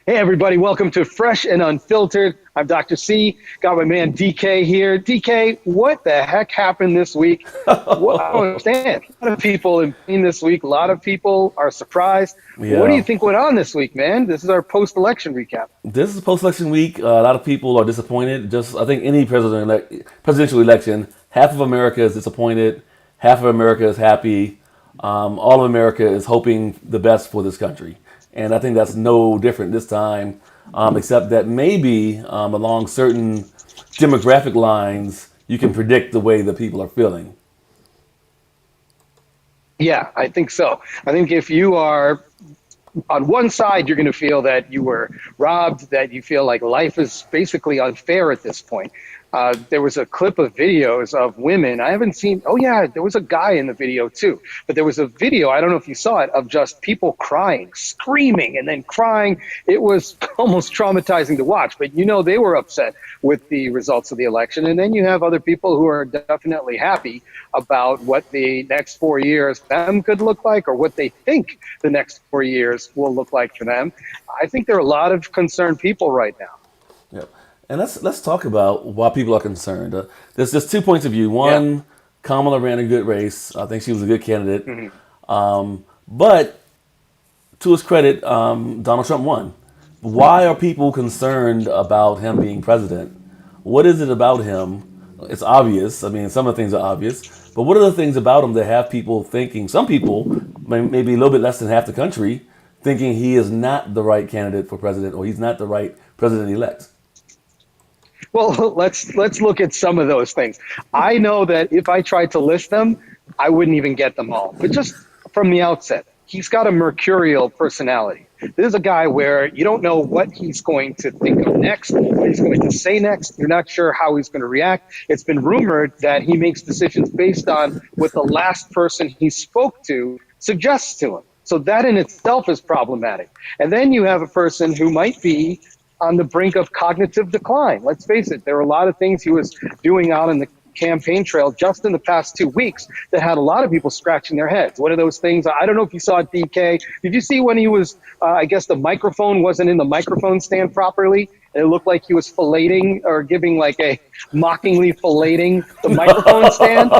Hey, everybody, welcome to Fresh and Unfiltered. I'm Dr. C. Got my man DK here. DK, what the heck happened this week? What, I don't understand. A lot of people in pain this week. A lot of people are surprised. What do you Yeah, think went on this week, man? This is our post election recap. this is post-election week. A lot of people are disappointed. Just I think any presidential election, half of America is disappointed, half of America is happy. All of America is hoping the best for this country, and I think that's no different this time, except that maybe along certain demographic lines, you can predict the way that people are feeling. Yeah, I think so. I think if you are on one side, you're going to feel that you were robbed, that you feel like life is basically unfair at this point. There was a clip of videos of women. I haven't seen, oh, yeah, there was a guy in the video too. But there was a video, I don't know if you saw it, of just people crying, screaming, and then crying. It was almost traumatizing to watch. But they were upset with the results of the election. And then you have other people who are definitely happy about what the next 4 years for them could look like, or what they think the next 4 years will look like for them. I think there are a lot of concerned people right now. Yeah, and let's talk about why people are concerned. There's just 2 points of view. Yeah. One, Kamala ran a good race. I think she was a good candidate. Mhm. But to his credit, Donald Trump won. Why are people concerned about him being president? What is it about him? It's obvious. I mean, some of the things are obvious. But what are the things about him that have people thinking, some people, maybe a little bit less than half the country, thinking he is not the right candidate for president or he's not the right president elect? Well, let's look at some of those things. I know that if I tried to list them, I wouldn't even get them all. But just from the outset, he's got a mercurial personality. This is a guy where you don't know what he's going to think of next, what he's going to say next. You're not sure how he's going to react. It's been rumored that he makes decisions based on what the last person he spoke to suggests to him. So that in itself is problematic. And then you have a person who might be on the brink of cognitive decline. Let's face it, there were a lot of things he was doing out in the campaign trail just in the past 2 weeks that had a lot of people scratching their heads. What are those things? I don't know if you saw it, DK. Did you see when he was, I guess the microphone wasn't in the microphone stand properly? It looked like he was filleting or giving like a mockingly filleting the microphone stand.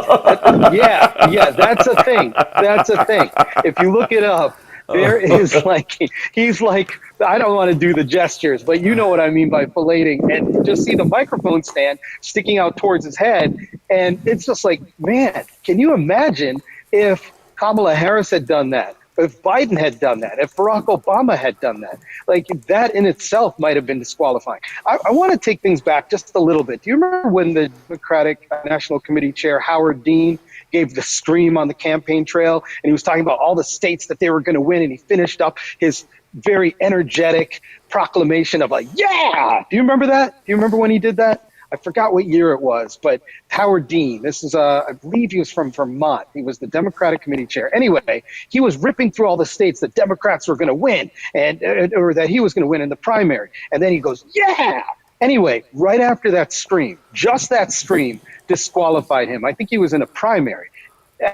Yeah, that's a thing. That's a thing. If you look it up, there is like, he's like, I don't want to do the gestures, but you know what I mean by filleting. And just see the microphone stand sticking out towards his head. And it's just like, man, can you imagine if Kamala Harris had done that? If Biden had done that, if Barack Obama had done that, like that in itself might have been disqualifying. I want to take things back just a little bit. Do you remember when the Democratic National Committee Chair Howard Dean gave the scream on the campaign trail, and he was talking about all the states that they were going to win, and he finished up his very energetic proclamation of like, yeah. Do you remember that? Do you remember when he did that? I forgot what year it was, but Howard Dean, this is, I believe he was from Vermont. He was the Democratic Committee Chair. Anyway, he was ripping through all the states that Democrats were going to win, and or that he was going to win in the primary. And then he goes, yeah. Anyway, right after that scream, just that scream disqualified him. I think he was in a primary.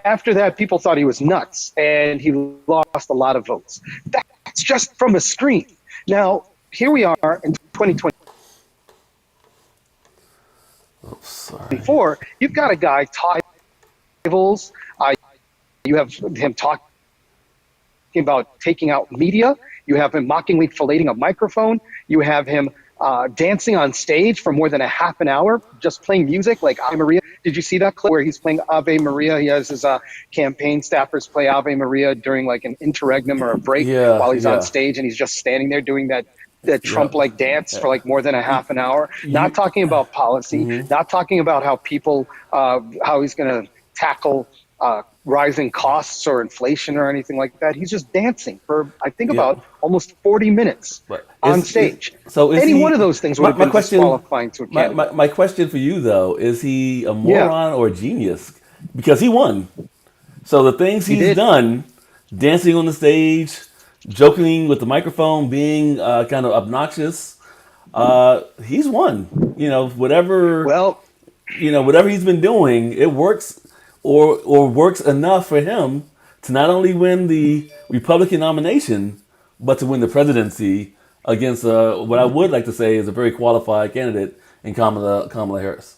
After that, people thought he was nuts, and he lost a lot of votes. That's just from a scream. Now, here we are in 2024. Oh, sorry. You've got a guy talking rivals. You have him talking about taking out media. You have him mockingly filleting a microphone. You have him dancing on stage for more than a half an hour, just playing music like Ave Maria. Did you see that clip where he's playing Ave Maria? He has his campaign staffers play Ave Maria during like an interregnum or a break Yeah, while he's on yeah, stage, and he's just standing there doing that yeah. Trump-like dance for like more than a half an hour, not You, talking about policy, not talking about how people, how he's going to tackle rising costs or inflation or anything like that. He's just dancing for, I think, yeah. about almost 40 minutes But on stage. is Any one he? of those things would My, have my been question, disqualifying to a candidate. my question for you though, is he a Yeah, moron or a genius? Because he won. So the things he he's did. done, dancing on the stage, joking with the microphone, being kind of obnoxious, he's won. Well, Whatever he's been doing, it works, or works enough for him to not only win the Republican nomination, but to win the presidency. against what I would like to say is a very qualified candidate in Kamala Harris.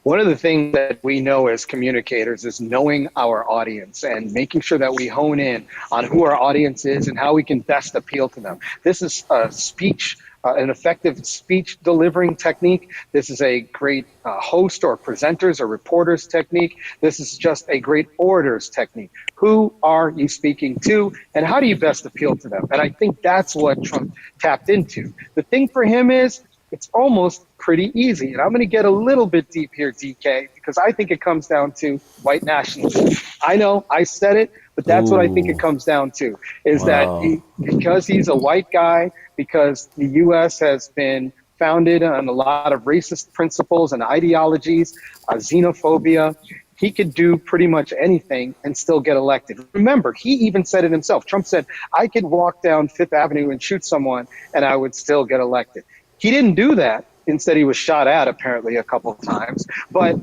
One of the things that we know as communicators is knowing our audience and making sure that we hone in on who our audience is and how we can best appeal to them. This is a speech, an effective speech delivering technique. This is a great host or presenters or reporters technique. This is just a great orator's technique. Who are you speaking to, and how do you best appeal to them? And I think that's what Trump tapped into. The thing for him is it's almost pretty easy. And I'm going to get a little bit deep here, DK, because I think it comes down to white nationalism. I know I said it, but that's what I think it Ooh, comes down to is that wow. because he's a white guy, because the U.S. has been founded on a lot of racist principles and ideologies, xenophobia, he could do pretty much anything and still get elected. Remember, he even said it himself. Trump said, I could walk down Fifth Avenue and shoot someone and I would still get elected. He didn't do that. Instead, he was shot at apparently a couple of times. But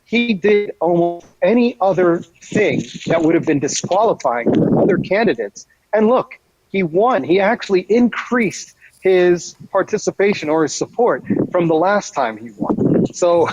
he did almost any other thing that would have been disqualifying for other candidates. And look, he won. He actually increased his participation or his support from the last time he won. So,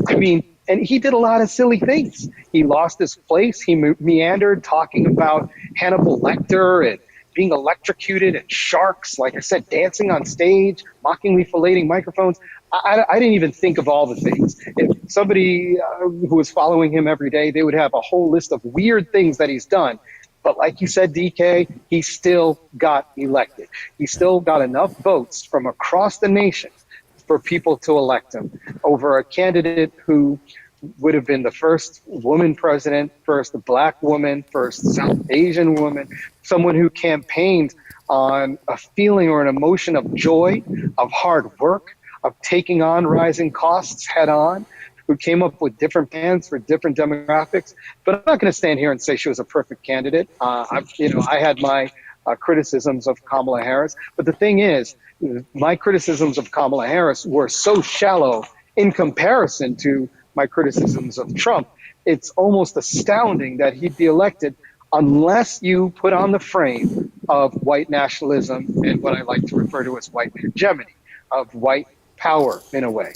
I mean, and he did a lot of silly things. He lost his place. He meandered talking about Hannibal Lecter and being electrocuted and sharks, like I said, dancing on stage, mockingly filleting microphones. I didn't even think of all the things. If somebody who was following him every day, they would have a whole list of weird things that he's done. But like you said, DK, he still got elected. He still got enough votes from across the nation for people to elect him over a candidate who would have been the first woman president, first black woman, first South Asian woman, someone who campaigned on a feeling or an emotion of joy, of hard work, of taking on rising costs head on, who came up with different plans for different demographics. But I'm not going to stand here and say she was a perfect candidate. I had my criticisms of Kamala Harris, but the thing is, my criticisms of Kamala Harris were so shallow in comparison to my criticisms of Trump. It's almost astounding that he'd be elected unless you put on the frame of white nationalism and what I like to refer to as white hegemony, of white power in a way.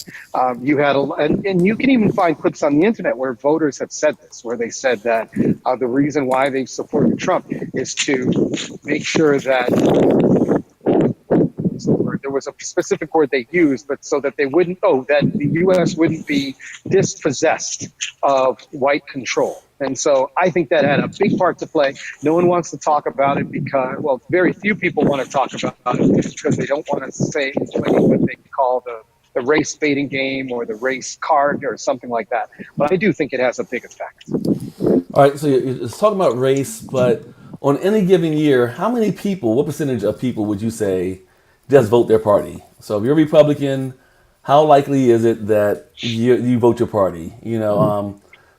You had, and you can even find clips on the internet where voters have said this, where they said that the reason why they supported Trump is to make sure that there was a specific word they used, but so that they wouldn't, that the U.S. wouldn't be dispossessed of white control. And so I think that had a big part to play. No one wants to talk about it because, well, very few people want to talk about it because they don't want to say what they call the race baiting game or the race card or something like that. But I do think it has a big effect. All right, so it's talking about race, but on any given year, how many people, what percentage of people would you say just vote their party? So if you're a Republican, how likely is it that you vote your party?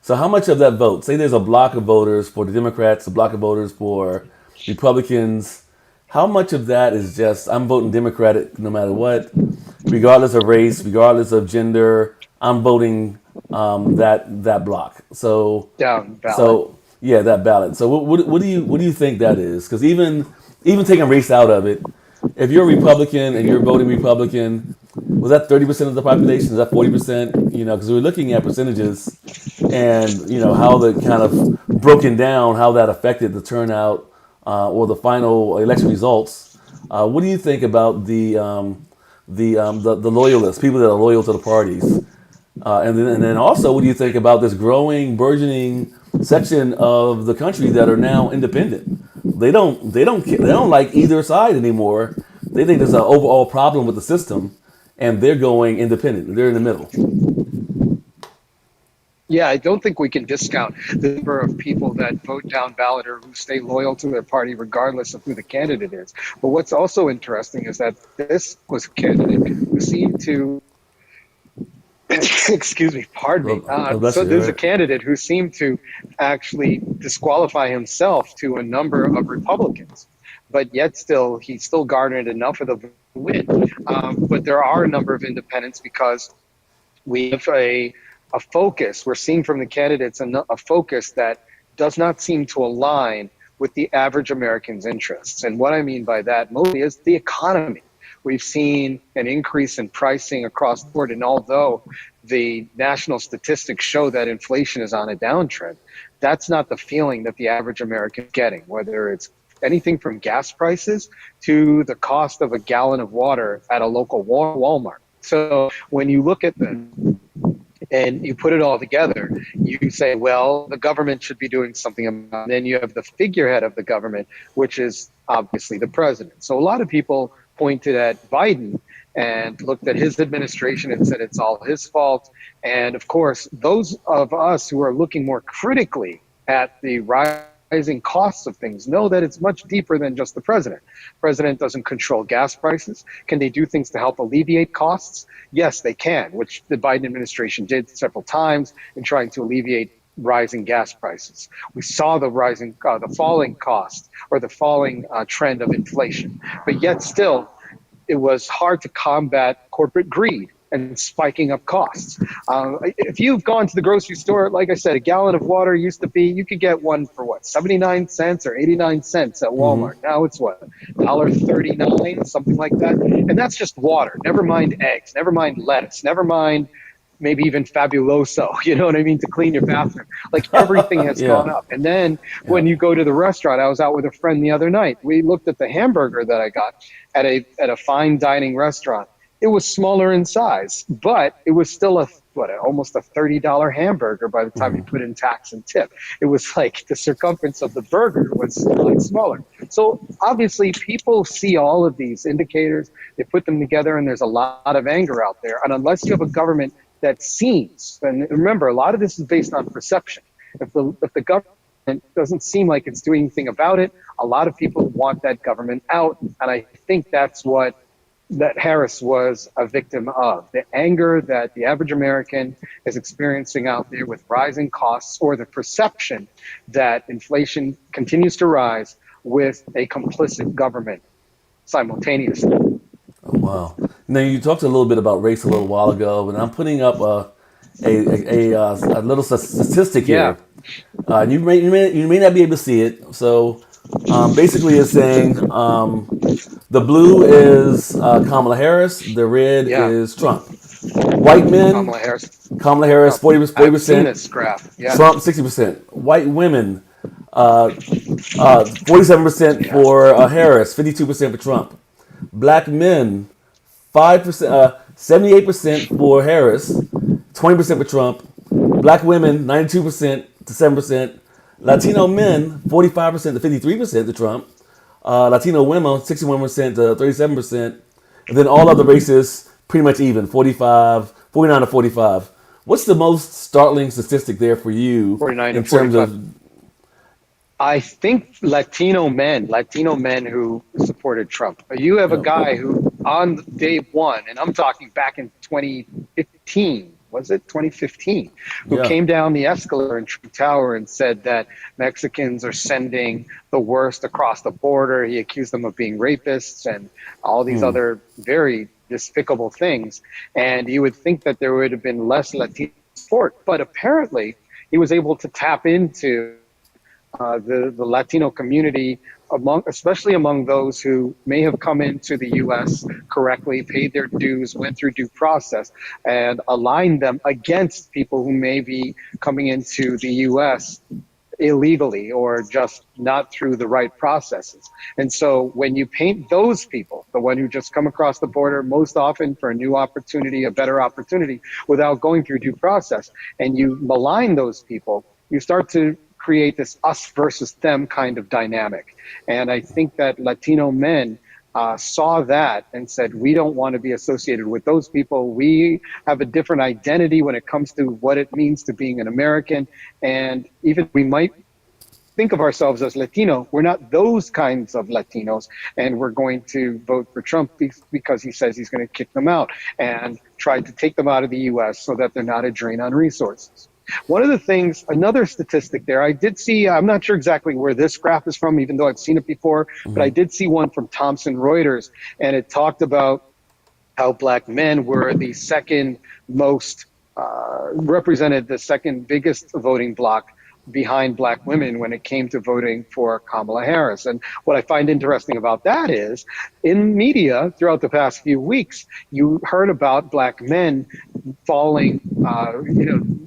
So how much of that vote, say there's a block of voters for the Democrats, a block of voters for Republicans, how much of that is just, I'm voting Democratic no matter what, regardless of race, regardless of gender, I'm voting that block. Down ballot. So yeah, that ballot. So what do you think that is? Because even taking race out of it, if you're a Republican and you're voting Republican, was that 30% of the population? Is that 40%? Because we're looking at percentages, and how the kind of broken down how that affected the turnout or the final election results. What do you think about the loyalists, people that are loyal to the parties? And then also, what do you think about this growing, burgeoning section of the country that are now independent? They don't like either side anymore. They think there's an overall problem with the system, and they're going independent. They're in the middle. Yeah, I don't think we can discount the number of people that vote down ballot or who stay loyal to their party regardless of who the candidate is. But what's also interesting is that this was a candidate who seemed to, excuse me, pardon me. God bless So you. All there's a right. candidate who seemed to actually disqualify himself to a number of Republicans, but yet still he still garnered enough of the win. But there are a number of independents because we have a focus. We're seeing from the candidates a focus that does not seem to align with the average American's interests. And what I mean by that mostly is the economy. We've seen an increase in pricing across the board. And although the national statistics show that inflation is on a downtrend, that's not the feeling that the average American is getting, whether it's anything from gas prices to the cost of a gallon of water at a local Walmart. So when you look at the and you put it all together, you say, well, the government should be doing something about it. And then you have the figurehead of the government, which is obviously the president. So a lot of people pointed at Biden and looked at his administration and said it's all his fault. And of course, those of us who are looking more critically at the rising costs of things know that it's much deeper than just the president. The president doesn't control gas prices. Can they do things to help alleviate costs? Yes, they can, which the Biden administration did several times in trying to alleviate rising gas prices. We saw the falling cost or the falling trend of inflation, but yet still, it was hard to combat corporate greed and spiking up costs. If you've gone to the grocery store, like I said, a gallon of water used to be, you could get one for what, 79 cents or 89 cents at Walmart. Now it's what, $1.39, something like that. And that's just water. Never mind eggs, never mind lettuce, never mind maybe even Fabuloso, you know what I mean, to clean your bathroom. Like everything has Yeah, gone up. And then yeah. when you go to the restaurant, I was out with a friend the other night. We looked at the hamburger that I got at a fine dining restaurant. It was smaller in size, but it was still almost a $30 hamburger by the time you put in tax and tip. It was like the circumference of the burger was a lot smaller. So obviously people see all of these indicators, they put them together, and there's a lot of anger out there. And unless you have a government that seems, and remember, a lot of this is based on perception. If the government doesn't seem like it's doing anything about it, a lot of people want that government out. And I think that's what that Harris was a victim of, the anger that the average American is experiencing out there with rising costs, or the perception that inflation continues to rise with a complicit government simultaneously. Oh, wow. Now you talked a little bit about race a little while ago, and I'm putting up a little statistic Yeah, here. You may not be able to see it. So basically, it's saying the blue is Kamala Harris, the red yeah, is Trump. White men, Kamala Harris. Kamala Harris Oh, 40 I've seen percent, this graph. Yeah, Trump 60%. White women, 47% yeah, for Harris, 52% for Trump. Black men, 5%, 78% for Harris, 20% for Trump. Black women, 92% to 7%. Latino men, 45% to 53% to Trump. Latino women, 61% to 37%. And then all other races, pretty much even, 49 to 45. What's the most startling statistic there for you 49 to in terms 45. of, I think Latino men who supported Trump. You have you a know, guy who on day one, and I'm talking back in 2015, was it 2015, who yeah. came down the escalator in Trump Tower and said that Mexicans are sending the worst across the border. He accused them of being rapists and all these other very despicable things. And you would think that there would have been less Latino support, but apparently he was able to tap into the Latino community, especially among those who may have come into the U.S. correctly, paid their dues, went through due process, and aligned them against people who may be coming into the U.S. illegally or just not through the right processes. And so when you paint those people, the one who just come across the border most often for a new opportunity, a better opportunity, without going through due process, and you malign those people, you start to create this us versus them kind of dynamic. And I think that Latino men saw that and said, we don't want to be associated with those people. We have a different identity when it comes to what it means to being an American. And even we might think of ourselves as Latino, we're not those kinds of Latinos. And we're going to vote for Trump because he says he's going to kick them out and try to take them out of the US so that they're not a drain on resources. One of the things, another statistic there, I did see, I'm not sure exactly where this graph is from, even though I've seen it before, but I did see one from Thomson Reuters, and it talked about how black men were the second most, represented the second biggest voting bloc behind black women when it came to voting for Kamala Harris. And what I find interesting about that is in media throughout the past few weeks, you heard about black men falling,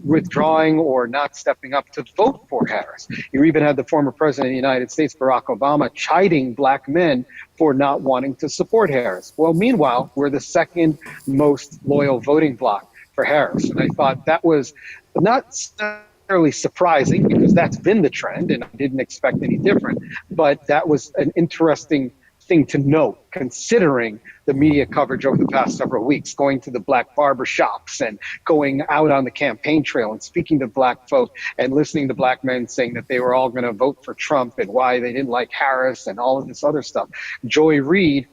withdrawing or not stepping up to vote for Harris. You even had the former president of the United States, Barack Obama, chiding black men for not wanting to support Harris. Well, meanwhile, we're the second most loyal voting bloc for Harris. And I thought that was not necessarily surprising because that's been the trend and I didn't expect any different. But that was an interesting thing to note, considering the media coverage over the past several weeks, going to the black barber shops and going out on the campaign trail and speaking to black folk and listening to black men saying that they were all going to vote for Trump and why they didn't like Harris and all of this other stuff. Joy Reid,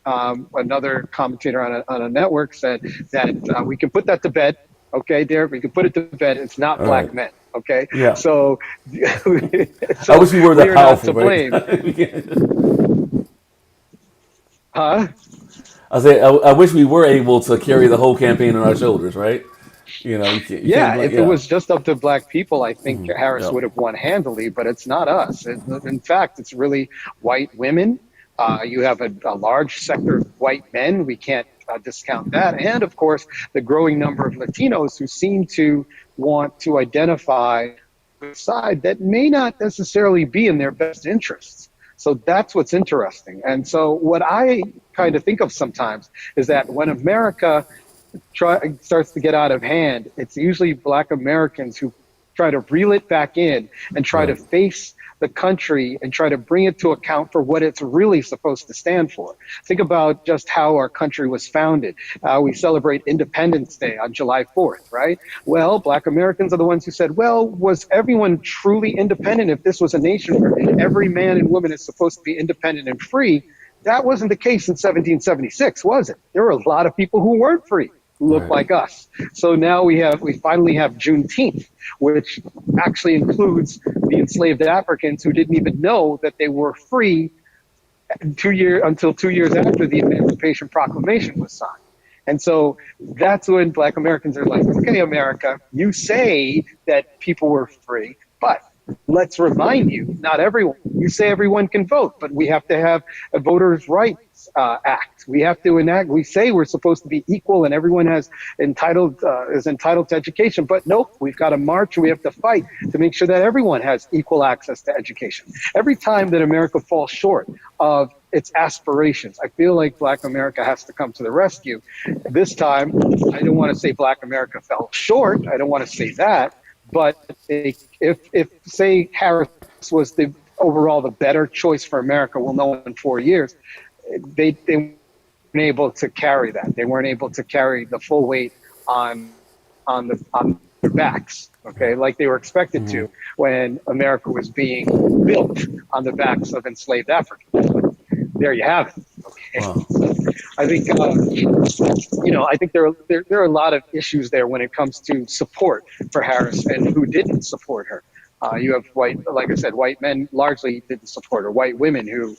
another commentator on a network, said that we can put that to bed. Okay, Derek, we can put it to bed. It's not All black right. men. Okay, Yeah. so I wish we were we that are not powerful, to right? blame, huh? I say I wish we were able to carry the whole campaign on our shoulders, right? You can't Yeah, blame. if it Yeah. was just up to black people, I think Harris Yeah. would have won handily, but it's not us. In fact, it's really white women. You have a large sector of white men. We can't discount that. And of course, the growing number of Latinos who seem to want to identify with a side that may not necessarily be in their best interests. So that's what's interesting. And so, what I kind of think of sometimes is that when America starts to get out of hand, it's usually black Americans who try to reel it back in and try to Right. face the country and try to bring it to account for what it's really supposed to stand for. Think about just how our country was founded. We celebrate Independence Day on July 4th, right? Well, black Americans are the ones who said, well, was everyone truly independent if this was a nation where every man and woman is supposed to be independent and free? That wasn't the case in 1776, was it? There were a lot of people who weren't free, who look Right. like us. So now we finally have Juneteenth, which actually includes the enslaved Africans who didn't even know that they were free until 2 years after the Emancipation Proclamation was signed. And so that's when black Americans are like, okay, America, you say that people were free, but let's remind you, not everyone. You say everyone can vote, but we have to have a voters' rights act. We have to enact. We say we're supposed to be equal, and everyone is entitled to education. But nope, we've got to march. And we have to fight to make sure that everyone has equal access to education. Every time that America falls short of its aspirations, I feel like Black America has to come to the rescue. This time, I don't want to say Black America fell short. I don't want to say that. But if say Harris was the overall the better choice for America, we'll know in 4 years. They weren't able to carry that. They weren't able to carry the full weight on their backs. Okay, like they were expected to when America was being built on the backs of enslaved Africans. But there you have it. Okay, Wow. so I think I think there are a lot of issues there when it comes to support for Harris and who didn't support her. You have like I said, white men largely didn't support her. White women who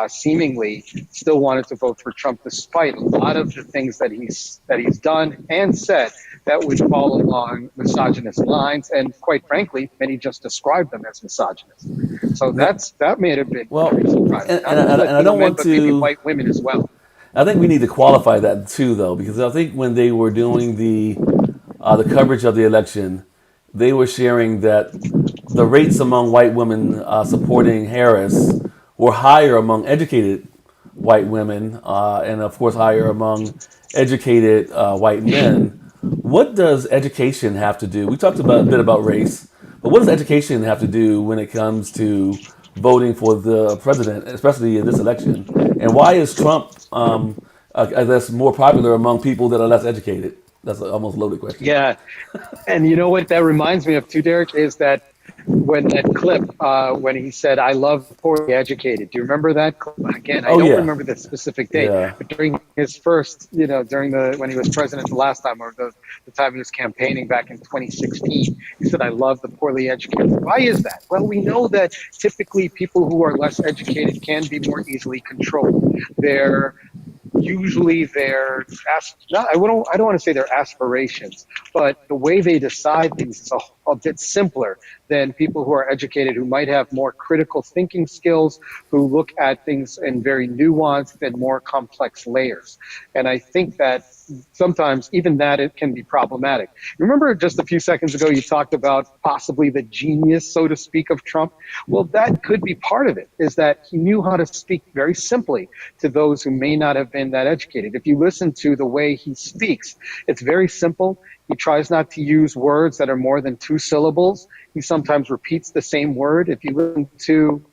seemingly still wanted to vote for Trump, despite a lot of the things that he's done and said that would fall along misogynist lines, and quite frankly, many just describe them as misogynist. So No, that made it been well, pretty surprising. Not just and I Latino don't men, want but maybe to. white women as well. I think we need to qualify that too, though, because I think when they were doing the coverage of the election, they were sharing that the rates among white women supporting Harris were higher among educated white women, and of course higher among educated white men. What does education have to do? We talked about a bit about race, but what does education have to do when it comes to voting for the president, especially in this election? And why is Trump, I guess, more popular among people that are less educated? That's an almost loaded question. Yeah, and you know what that reminds me of too, Derek, is that when that clip when he said, "I love the poorly educated." Do you remember that clip? Again, I Oh don't yeah, remember the specific date, yeah. but during his first, during when he was president the last time, or the time he was campaigning back in 2016, he said, "I love the poorly educated." Why is that? Well, we know that typically people who are less educated can be more easily controlled. They're usually I don't want to say their aspirations, but the way they decide things is a bit simpler than people who are educated, who might have more critical thinking skills, who look at things in very nuanced and more complex layers. And I think that sometimes even that it can be problematic. Remember just a few seconds ago you talked about possibly the genius, so to speak, of Trump? Well, that could be part of it, is that he knew how to speak very simply to those who may not have been that educated. If you listen to the way he speaks, it's very simple. He tries not to use words that are more than two syllables. He sometimes repeats the same word. If you listen to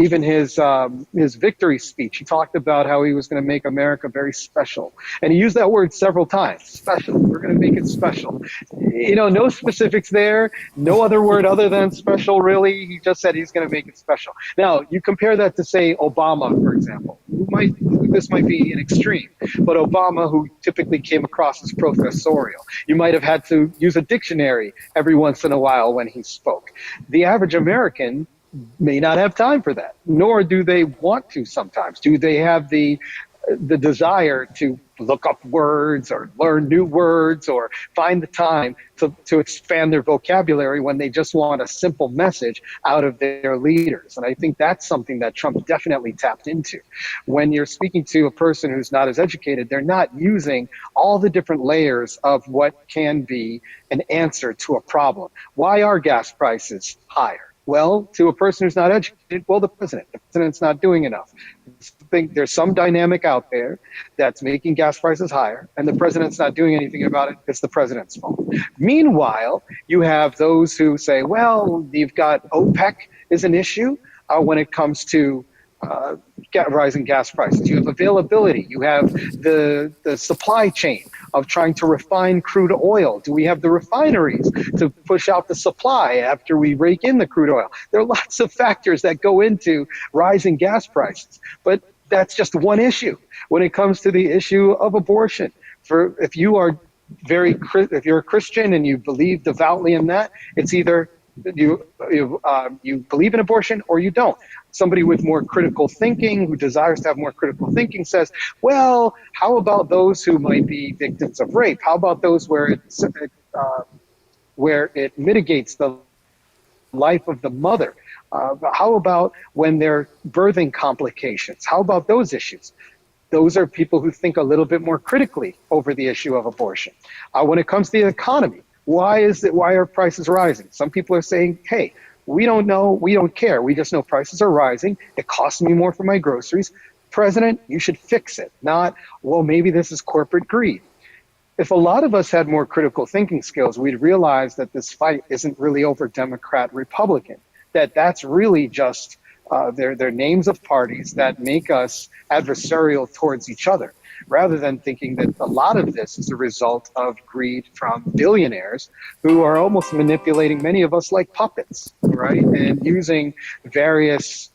even his victory speech, he talked about how he was going to make America very special, and he used that word several times. Special. We're going to make it special. No specifics there. No other word other than special. Really, he just said he's going to make it special. Now you compare that to say Obama, for example. This might be an extreme, but Obama, who typically came across as professorial, you might have had to use a dictionary every once in a while when he spoke. The average American may not have time for that, nor do they want to sometimes. Do they have the desire to look up words or learn new words or find the time to expand their vocabulary when they just want a simple message out of their leaders? And I think that's something that Trump definitely tapped into. When you're speaking to a person who's not as educated, they're not using all the different layers of what can be an answer to a problem. Why are gas prices higher? Well, to a person who's not educated, well, the president's not doing enough. I think there's some dynamic out there that's making gas prices higher, and the president's not doing anything about it. It's the president's fault. Meanwhile, you have those who say, well, you've got OPEC is an issue when it comes to rising gas prices. You have availability. You have the supply chain of trying to refine crude oil. Do we have the refineries to push out the supply after we rake in the crude oil? There are lots of factors that go into rising gas prices, but that's just one issue. When it comes to the issue of abortion, if you're a Christian and you believe devoutly in that, it's either you believe in abortion or you don't. Somebody with more critical thinking, who desires to have more critical thinking, says, well, how about those who might be victims of rape? How about those where it mitigates the life of the mother? How about when there are birthing complications? How about those issues? Those are people who think a little bit more critically over the issue of abortion. When it comes to the economy, why are prices rising? Some people are saying, hey, we don't know, we don't care. We just know prices are rising. It costs me more for my groceries. President, you should fix it. Not, well, maybe this is corporate greed. If a lot of us had more critical thinking skills, we'd realize that this fight isn't really over Democrat, Republican, that's really just they're names of parties that make us adversarial towards each other, rather than thinking that a lot of this is a result of greed from billionaires who are almost manipulating many of us like puppets, right? And using various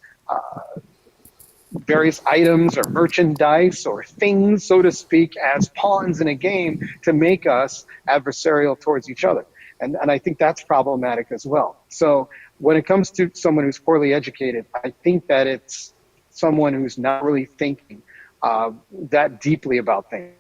items or merchandise or things, so to speak, as pawns in a game to make us adversarial towards each other. And I think that's problematic as well. So when it comes to someone who's poorly educated, I think that it's someone who's not really thinking that deeply about things.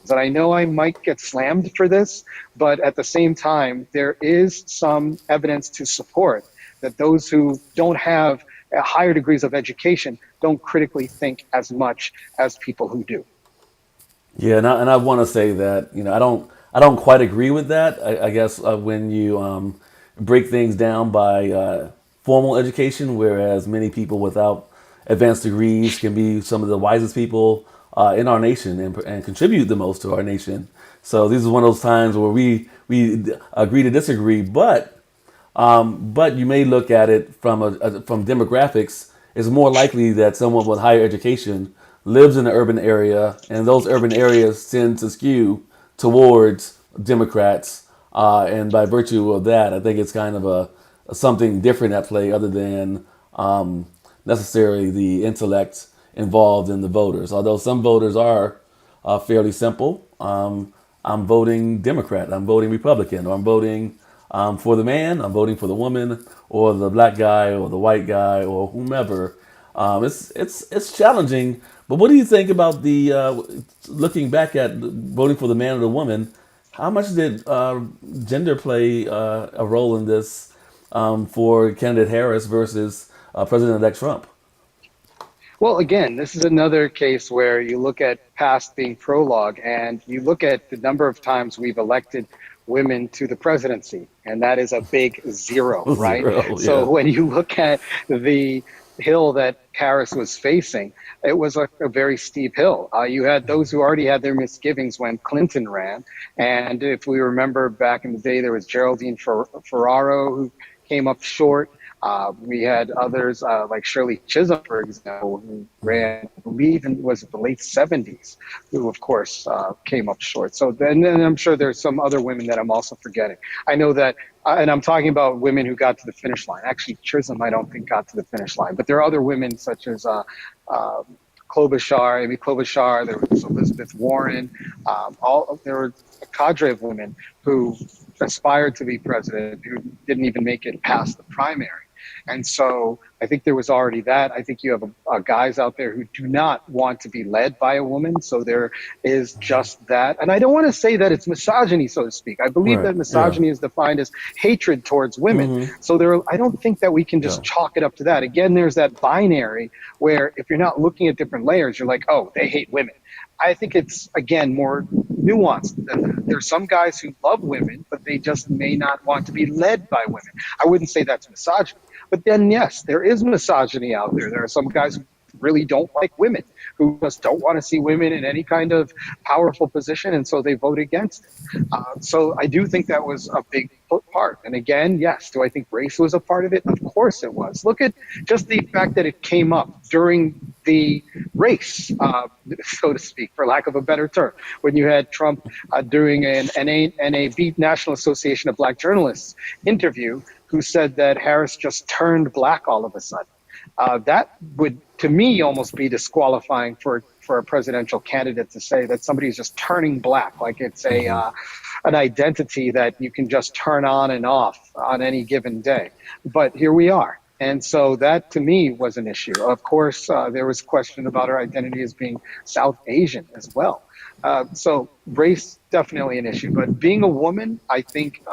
And I know I might get slammed for this, but at the same time, there is some evidence to support that those who don't have higher degrees of education don't critically think as much as people who do. Yeah, and I want to say that I don't quite agree with that. I guess when you break things down by formal education, whereas many people without advanced degrees can be some of the wisest people in our nation and contribute the most to our nation. So this is one of those times where we agree to disagree, but you may look at it from demographics. It's more likely that someone with higher education lives in an urban area, and those urban areas tend to skew towards Democrats. And by virtue of that, I think it's kind of a something different at play other than necessarily the intellect involved in the voters. Although some voters are fairly simple. I'm voting Democrat, I'm voting Republican, or I'm voting for the man, I'm voting for the woman, or the black guy, or the white guy, or whomever. It's challenging. But what do you think about the looking back at voting for the man or the woman? How much did gender play a role in this for candidate Harris versus President-elect Trump? Well, again, this is another case where you look at past being prologue and you look at the number of times we've elected women to the presidency, and that is a big zero, right? Zero, So yeah. when you look at the hill that Harris was facing, it was a very steep hill. You had those who already had their misgivings when Clinton ran. And if we remember back in the day, there was Geraldine Ferraro who came up short. We had others like Shirley Chisholm, for example, who ran, I believe, in was it the late 70s, who, of course, came up short. So then I'm sure there's some other women that I'm also forgetting. I know that, and I'm talking about women who got to the finish line. Actually, Chisholm, I don't think got to the finish line, but there are other women such as uh, Klobuchar, Amy Klobuchar, there was Elizabeth Warren, there were a cadre of women who aspired to be president who didn't even make it past the primary. And so I think there was already that. I think you have guys out there who do not want to be led by a woman. So there is just that. And I don't want to say that it's misogyny, so to speak. I believe Right. that Yeah. misogyny is defined as hatred towards women. Mm-hmm. So I don't think that we can Yeah. just chalk it up to that. Again, there's that binary where if you're not looking at different layers, you're like, oh, they hate women. I think it's, again, more nuanced than that. There's some guys who love women, but they just may not want to be led by women. I wouldn't say that's misogyny. But then, yes, there is misogyny out there. There are some guys who really don't like women, who just don't want to see women in any kind of powerful position, and so they vote against it. So I do think that was a big part. And again, yes, do I think race was a part of it? Of course it was. Look at just the fact that it came up during the race, so to speak, for lack of a better term, when you had Trump doing an NAB, National Association of Black Journalists interview, who said that Harris just turned black all of a sudden. That would, to me, almost be disqualifying for a presidential candidate to say that somebody's just turning black, like it's a an identity that you can just turn on and off on any given day. But here we are. And so that to me was an issue. Of course, there was question about her identity as being South Asian as well. So race definitely an issue, but being a woman, I think,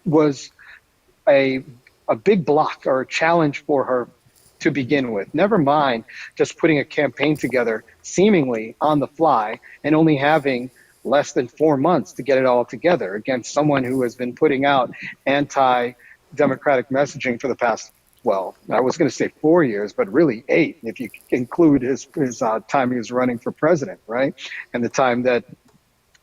was a a big block or a challenge for her to begin with. Never mind just putting a campaign together seemingly on the fly and only having less than 4 months to get it all together against someone who has been putting out anti-democratic messaging for the past, well, I was going to say 4 years, but really 8 if you include his time he was running for president, right? And the time that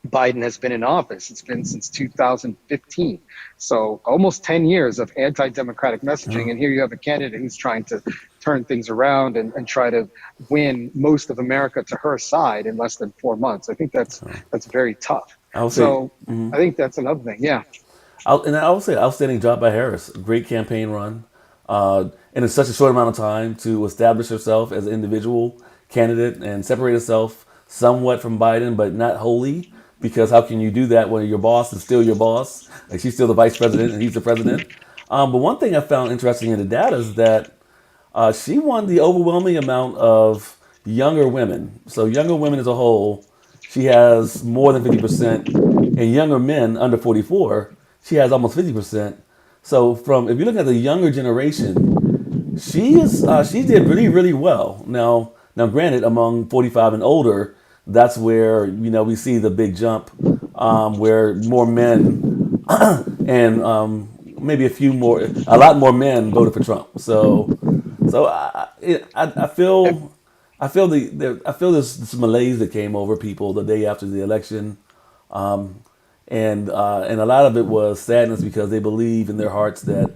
Biden has been in office. It's been since 2015. So almost 10 years of anti-democratic Yeah. messaging. And here you have a candidate who's trying to turn things around and try to win most of America to her side in less than 4 months. I think that's very tough. I would say, So I think that's another thing. Yeah. and I would say, outstanding job by Harris. Great campaign run, in such a short amount of time to establish herself as an individual candidate and separate herself somewhat from Biden, but not wholly. Because how can you do that when your boss is still your boss? Like she's still the vice president and he's the president. But one thing I found interesting in the data is that she won the overwhelming amount of younger women. So younger women as a whole, she has more than 50%, and younger men under 44, she has almost 50%. So from if you look at the younger generation, she did really well. Now granted, among 45 and older, that's where we see the big jump, where more men and maybe a lot more men voted for Trump. So I feel this malaise that came over people the day after the election, and a lot of it was sadness because they believe in their hearts that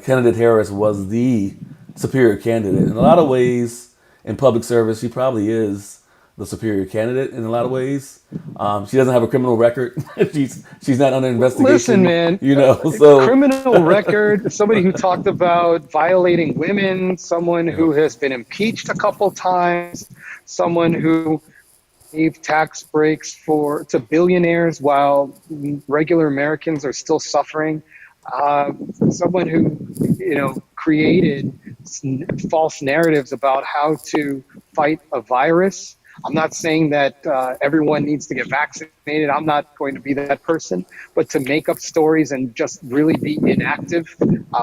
candidate Harris was the superior candidate. In a lot of ways, in public service, she probably is the superior candidate in a lot of ways. She doesn't have a criminal record. She's not under Listen, investigation, man, So criminal record, somebody who talked about violating women, someone yeah, who has been impeached a couple times, someone who gave tax breaks for to billionaires while regular Americans are still suffering. Uh, Someone who, created false narratives about how to fight a virus. I'm not saying that everyone needs to get vaccinated. I'm not going to be that person, but to make up stories and just really be inactive,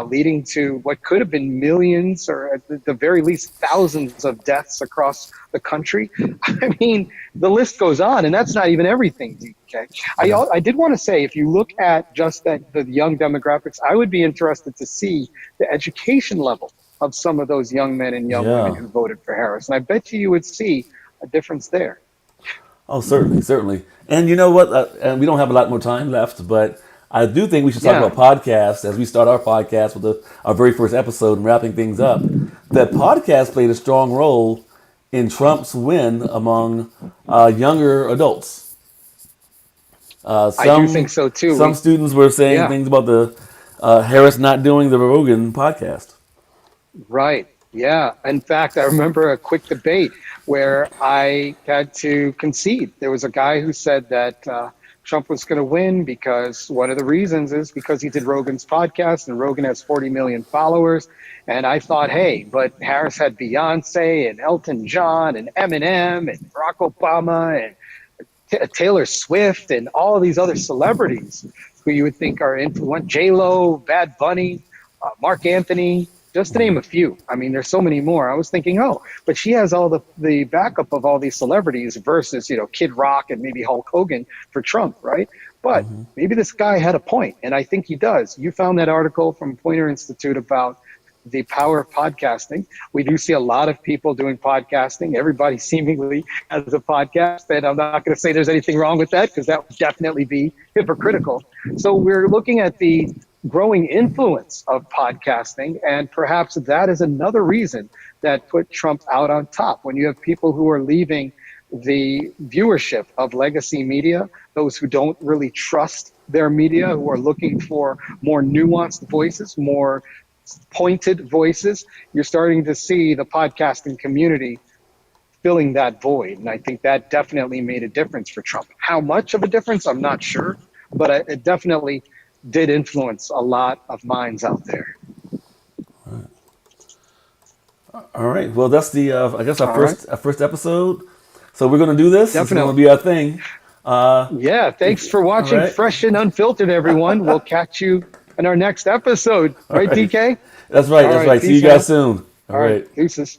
leading to what could have been millions or at the very least thousands of deaths across the country. I mean, the list goes on, and that's not even everything, DK. Yeah. I did want to say, if you look at just the young demographics, I would be interested to see the education level of some of those young men and young women Yeah. who voted for Harris. And I bet you would see a difference there. Oh, certainly, certainly. And you know what? And we don't have a lot more time left, but I do think we should talk Yeah, about podcasts as we start our podcast with our very first episode and wrapping things up. That podcast played a strong role in Trump's win among younger adults. Uh, I do some think so too. some students were saying Yeah, things about the Harris not doing the Rogan podcast. right. Yeah. In fact, I remember a quick debate where I had to concede. There was a guy who said that Trump was going to win because one of the reasons is because he did Rogan's podcast and Rogan has 40 million followers. And I thought, hey, but Harris had Beyonce and Elton John and Eminem and Barack Obama and Taylor Swift and all of these other celebrities who you would think are influential, J Lo, Bad Bunny, Mark Anthony, just to name a few. I mean, there's so many more. I was thinking, oh, but she has all the backup of all these celebrities versus Kid Rock and maybe Hulk Hogan for Trump, right? But maybe this guy had a point, and I think he does. You found that article from Poynter Institute about the power of podcasting. We do see a lot of people doing podcasting. Everybody seemingly has a podcast, and I'm not going to say there's anything wrong with that because that would definitely be hypocritical. So we're looking at the growing influence of podcasting, and perhaps that is another reason that put Trump out on top. When you have people who are leaving the viewership of legacy media, those who don't really trust their media, who are looking for more nuanced voices, more pointed voices, you're starting to see the podcasting community filling that void. And I think that definitely made a difference for Trump. How much of a difference, I'm not sure, but it definitely did influence a lot of minds out there. All right. Well, that's the I guess All right. our first episode. So we're gonna do this. It's gonna Definitely. be our thing. Yeah. Thanks for All watching right. Fresh and Unfiltered, everyone. We'll catch you in our next episode. All Right, right. DK? That's right. All That's right. right. See you Peace guys out. soon. All All right. right. Deuces.